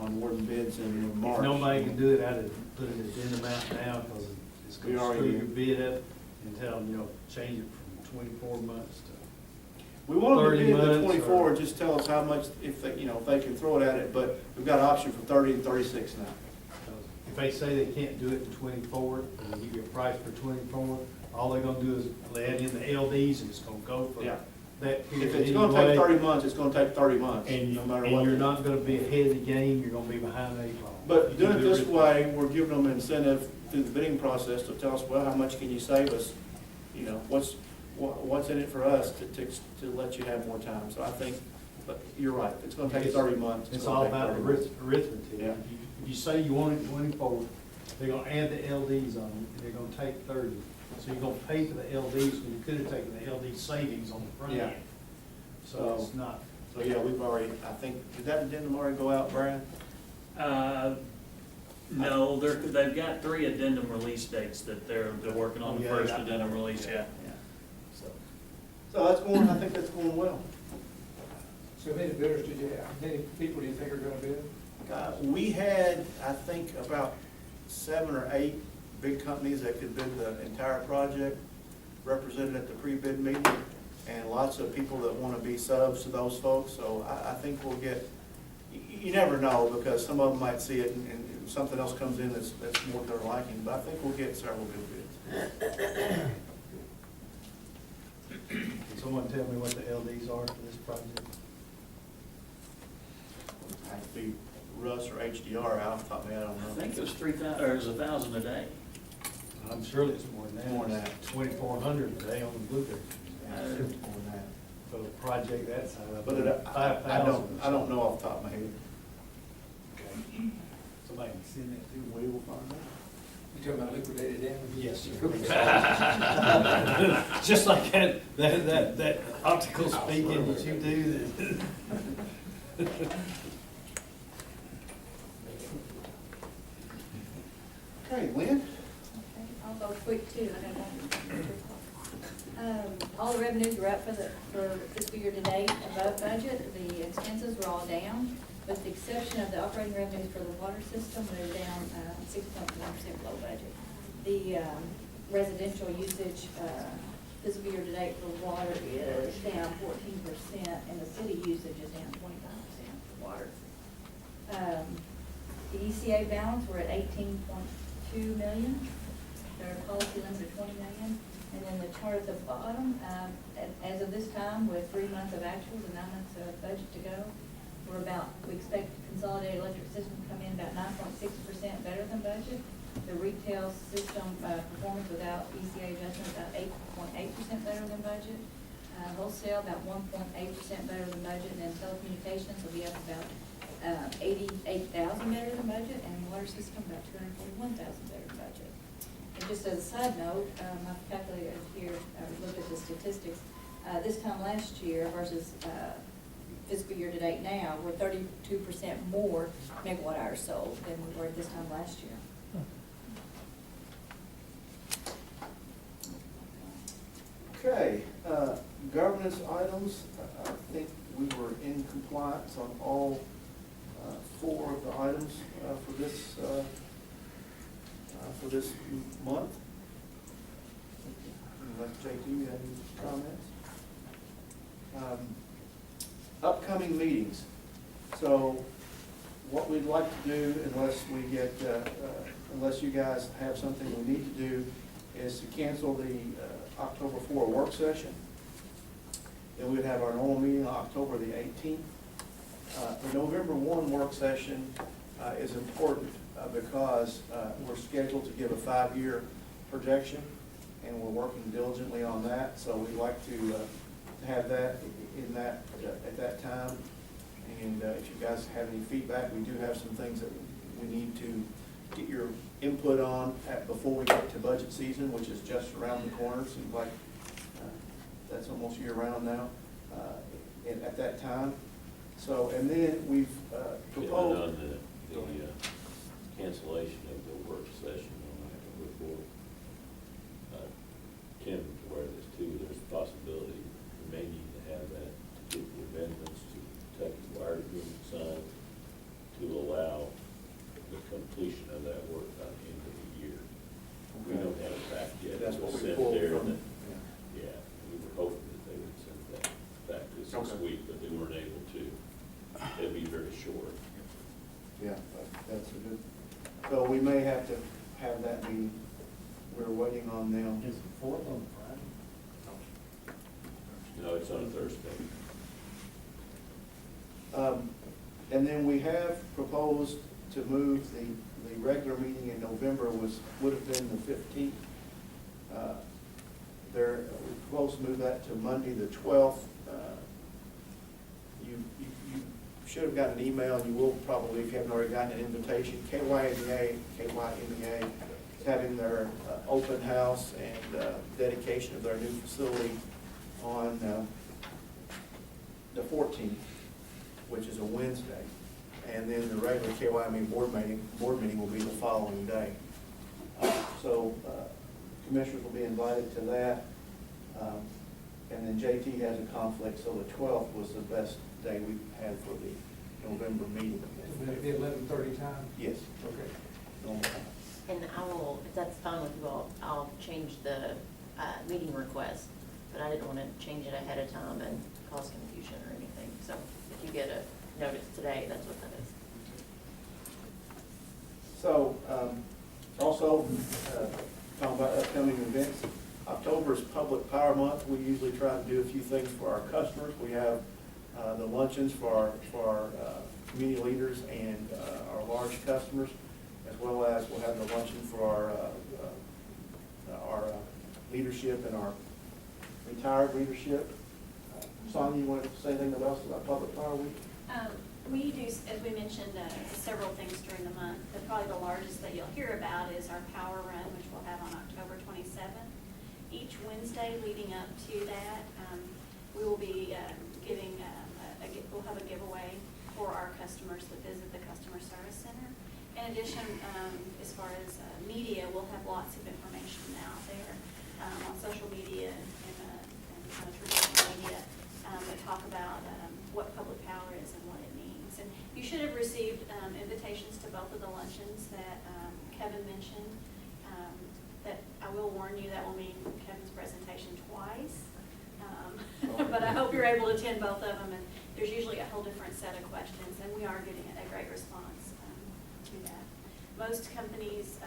on awarding bids in March. If nobody can do it, I'd put an addendum out now, because it's We gonna already screw your did. bid up and tell them, change it from 24 months to. We want them to 30 bid the months 24, or- just tell us how much, if they, if they can throw it at it, but we've got an option for 30 and 36 now. If they say they can't do it in 24, and they give you a price for 24, all they're gonna do is add in the LDs, and it's gonna go for Yeah. that period If it's gonna take anyway. 30 months, it's gonna take 30 months, And no matter and what. you're not gonna be ahead of the game, you're gonna be behind the eight ball. But doing it You do this way, we're giving them incentive through the bidding process to tell us, well, how much can you save us? What's in it for us to let you have more time? So I think, but you're right, it's gonna take 30 months. It's gonna all take about 30 months. arithmetic. Yeah. If you say you want it 24, they're gonna add the LDs on, and they're gonna take 30. So you're gonna pay for the LDs, when you could have taken the LD savings on the front Yeah. end. So it's not. So, yeah, we've already, I think, did that addendum already go out, Brad? No, they've got 3 addendum release dates that they're working on, Oh, the yeah, first they got addendum that. release, yeah. So that's going, I think that's going well. So how many bidders did you have? How many people do you think are gonna bid? We had, I think, about 7 or 8 big companies that could bid the entire project, represented at the pre-bid meeting, and lots of people that want to be subs to those folks. So I think we'll get, you never know, because some of them might see it and something else comes in that's more to their liking, but I think we'll get several good bids. Can someone tell me what the LDs are for this project? Have to be Russ or HDR out off the top of my head, I don't I know. think it was 3,000, or it was 1,000 a day. I'm sure it's more than that. More than that. 2,400 a day on the Blueberry. Yeah, it's more than that. For a project that size, But I don't know off the top of my head. Okay. Somebody can send that through, we will find out. You talking about liquidated damages? Yes, sir. Just like that optical speaking that you do. Okay, Lynn? Okay, I'll go quick too, I don't want all the revenues were up for fiscal year to date above budget. The expenses were all down, with the exception of the operating revenues for the water system, they're down 6.1% below budget. The residential usage, fiscal year to date for water is down 14%, and the city usage is down 25% for water. The ECA balance, we're at 18.2 million. Their policy limit of 20 million. And then the chart at the bottom, as of this time, with 3 months of actuals and 9 months of budget to go, we expect consolidated electric system to come in about 9.6% better than budget. The retail system performance without ECA adjustment about 8.8% better than budget. Wholesale about 1.8% better than budget, and then telecommunications will be up about 88,000 better than budget, and water system about 241,000 better than budget. And just as a side note, my calculator here, looked at the statistics. This time last year versus fiscal year to date now, we're 32% more megawatt hours sold than we were this time last year. Okay, governance items, I think we were in compliance on all 4 of the items for this month. Unless JT, you have any comments? Upcoming meetings. So what we'd like to do, unless you guys have something we need to do, is to cancel the October 4 work session. Then we'd have our normal meeting on October the 18th. The November 1 work session is important because we're scheduled to give a 5-year projection, and we're working diligently on that. So we'd like to have that at that time. And if you guys have any feedback, we do have some things that we need to get your input on before we get to budget season, which is just around the corner. Seems like that's almost year-round now at that time. So, and then we've proposed. On the cancellation of the work session on October 4th. Tim, aware of this too, there's a possibility we may need to have that to get the amendments to Kentucky Wire Agreement signed to allow completion of that work by the end of the year. We Okay. don't have it back yet. That's It what was we sent pulled there from. and yeah, we were hoping that they would send that back to us this Okay. week, but they weren't able to. It'll be very short. Yeah, that's a good, so we may have to have that meeting. We're waiting on them. Is the fourth on Friday? No, it's on a Thursday. And then we have proposed to move the regular meeting in November would have been the 15th. We proposed to move that to Monday, the 12th. You should have gotten an email, and you will probably, if you haven't already gotten an invitation. KYMEA is having their open house and dedication of their new facility on the 14th, which is a Wednesday. And then the regular KYME board meeting will be the following day. So commissioners will be invited to that. And then JT has a conflict, so the 12th was the best day we had for the November meeting. The 11:30 time? Yes. Okay. Normal time. And I will, if that's fine with you all, I'll change the meeting request, but I didn't want to change it ahead of time and cause confusion or anything. So if you get a notice today, that's what that is. So, also, talking about upcoming events, October is Public Power Month. We usually try to do a few things for our customers. We have the luncheons for our community leaders and our large customers, as well as we'll have the luncheon for our leadership and our retired leadership. Sonia, you want to say anything else about Public Power Week? We do, as we mentioned, several things during the month. Probably the largest that you'll hear about is our Power Run, which we'll have on October 27th. Each Wednesday leading up to that, we will be giving, we'll have a giveaway for our customers that visit the Customer Service Center. In addition, as far as media, we'll have lots of information out there on social media and traditional media that talk about what public power is and what it means. And you should have received invitations to both of the luncheons that Kevin mentioned. That I will warn you, that will mean Kevin's presentation twice. But I hope you're able to attend both of them, and there's usually a whole different set of questions, and we are getting a great response to that. Most companies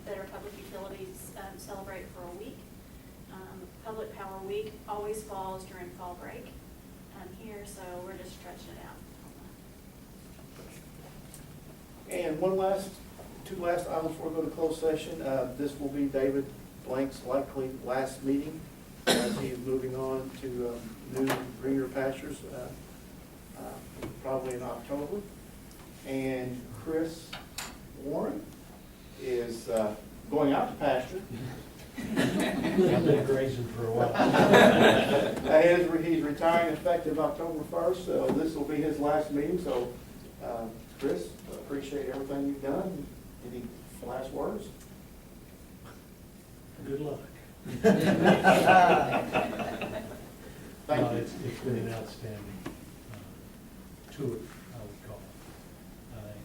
that are public utilities celebrate for a week. Public Power Week always falls during fall break here, so we're just stretching it out. And two last items before we go to closed session. This will be David Blank's likely last meeting as he's moving on to new greener pastures, probably in October. And Chris Warren is going out to pasture. I've been grazing for a while. He's retiring effective October 1st, so this will be his last meeting. So, Chris, appreciate everything you've done. Any last words? Good luck. Thank No, you. it's been an outstanding tour, I would call it.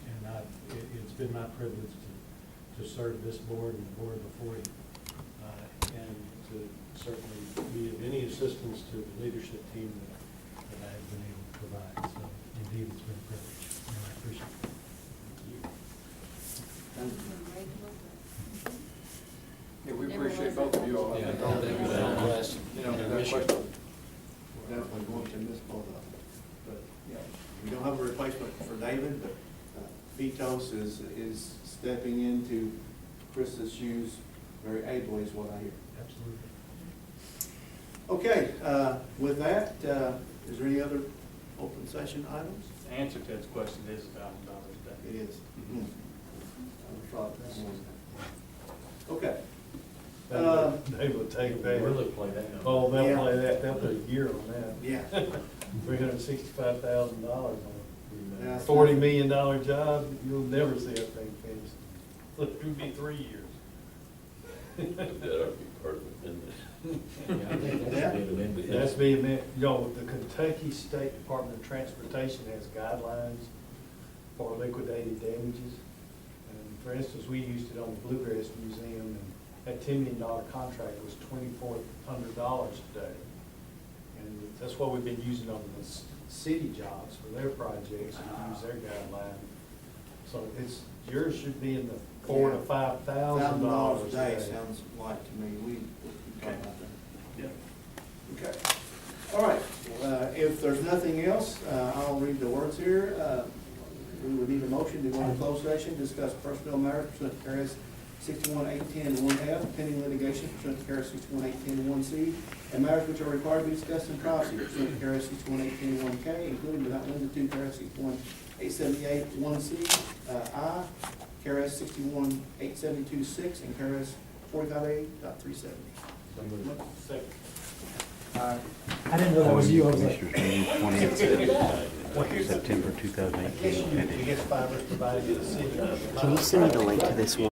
And it's been my privilege to serve this board and the board before you, and to certainly be of any assistance to the leadership team that I have been able to provide. So indeed, it's been a privilege, and I appreciate it. Yeah, we appreciate both of you all. Yeah, All the- bless. without question. Definitely going to miss both of them. But, yeah, we don't have a replacement for David, but Vitos is stepping into Chris's shoes very ably, is what I hear. Absolutely. Okay, with that, is there any other open session items? The answer to his question is $1,000 a day. It is. Okay. They will take that. Really play that. Oh, they'll Yeah. play that, they'll put a year on that. Yeah. $365,000 on Yeah. a $40 million job, you'll never see that thing finished. It could be 3 years. That would be perfect, isn't it? That's being, you know, the Kentucky State Department of Transportation has guidelines for liquidated damages. And for instance, we used it on the Bluegrass Museum, and that $10 million contract was $2,400 a day. And that's what we've been using on the city jobs for their projects, and use their guideline. So it's, yours should be in the $4,000 to $5,000 $1,000 a day sounds like to me, we talked about that. Yeah. Okay. All right, if there's nothing else, I'll read the words here. We would need a motion to go into closed session, discuss personnel matters pursuant to KRS 61-810-1F, pending litigation pursuant to KRS 61-810-1C, and matters which are required to be discussed in privacy pursuant to KRS 61-810-1K, including but not limited to KRS 61-878-1C, I, KRS 61-872-6, and KRS 45A.370. Second. I didn't know that was you, I was like. Commissioners meeting 20th September 2018. It gets fibers provided to the city. Can you send me the link to this one?